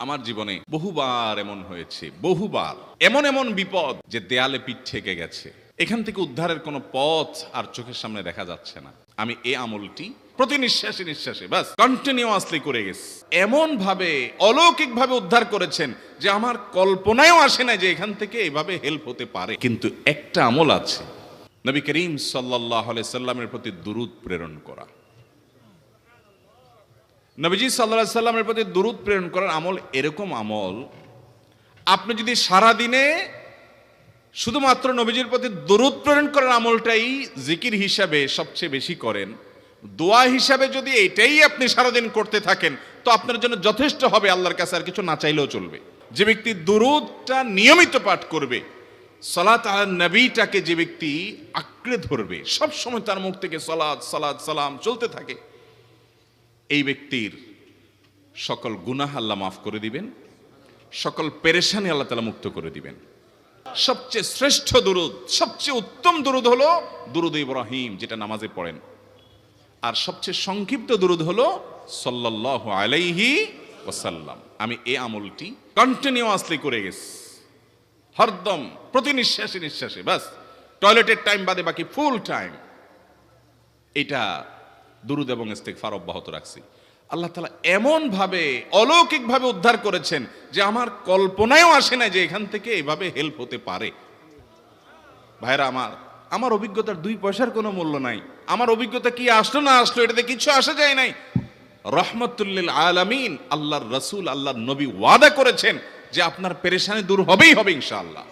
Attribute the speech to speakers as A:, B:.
A: আমার জীবনে বহুবার এমন হয়েছে, বহুবার এমন এমন বিপদ যে দেয়ালে পিঠ ঠেকে গেছে, এখান থেকে উদ্ধারের কোনো পথ আর চোখের সামনে দেখা যাচ্ছে না। আমি এই আমলটি প্রতি নিঃশ্বাসে নিঃশ্বাসে বাস কন্টিনিউয়াসলি করে গেছি, এমন ভাবে অলৌকিক ভাবে উদ্ধার করেছেন যে আমার কল্পনায়ও আসে না যে এখান থেকে এভাবে হেল্প হতে পারে। কিন্তু একটা আমল আছে, নবী করিম সাল্লাল্লাহু আলাইহি সাল্লামের প্রতি দুরূদ প্রেরণ করা। নবীজি সাল্লাল্লাহু আলাইহি সাল্লামের প্রতি দুরূদ প্রেরণ করার আমল এরকম আমল, আপনি যদি সারা দিনে শুধুমাত্র নবীজির প্রতি দুরূদ প্রেরণ করার আমলটাই জিকির হিসাবে সবচেয়ে বেশি করেন, দোয়া হিসাবে যদি এটাই আপনি সারাদিন করতে থাকেন, তো আপনার জন্য যথেষ্ট হবে, আল্লাহর কাছে আর কিছু না চাইলেও চলবে। যে ব্যক্তি দুরূদটা নিয়মিত পাঠ করবে, সালাত আলা নবীটাকে যে ব্যক্তি আঁকড়ে ধরবে, সব সময় তার মুখ থেকে সালাত সালাত সালাম চলতে থাকে, এই ব্যক্তির সকল গুনাহ আল্লাহ মাফ করে দিবেন, সকল পেরেশানি আল্লাহ তাআলা মুক্ত করে দিবেন। সবচেয়ে শ্রেষ্ঠ দুরূদ, সবচেয়ে উত্তম দুরূদ হলো দুরূদ ইব্রাহিম, যেটা নামাজে পড়েন। আর সবচেয়ে সংক্ষিপ্ত দুরূদ হলো সাল্লাল্লাহু আলাইহি ওয়াসাল্লাম। আমি এই আমলটি কন্টিনিউয়াসলি করে গেছি, হরদম প্রতি নিঃশ্বাসে নিঃশ্বাসে, বাস টয়লেটের টাইম বাদে বাকি ফুল টাইম এটা দুরূদ এবং ইস্তিগফার অব্যাহত রাখছি। আল্লাহ তাআলা এমন ভাবে অলৌকিক ভাবে উদ্ধার করেছেন যে আমার কল্পনায়ও আসে না যে এখান থেকে এভাবে হেল্প হতে পারে। ভাইরা আমার অভিজ্ঞতার 2 পয়সার কোনো মূল্য নাই। আমার অভিজ্ঞতা কি আসলো না আসলো এটাতে কিছু আসা যায় নাই। রহমাতুল লিল আলামিন আল্লাহর রাসূল, আল্লাহর নবী ওয়াদা করেছেন যে আপনার পেরেশানি দূর হবেই হবে ইনশাআল্লাহ।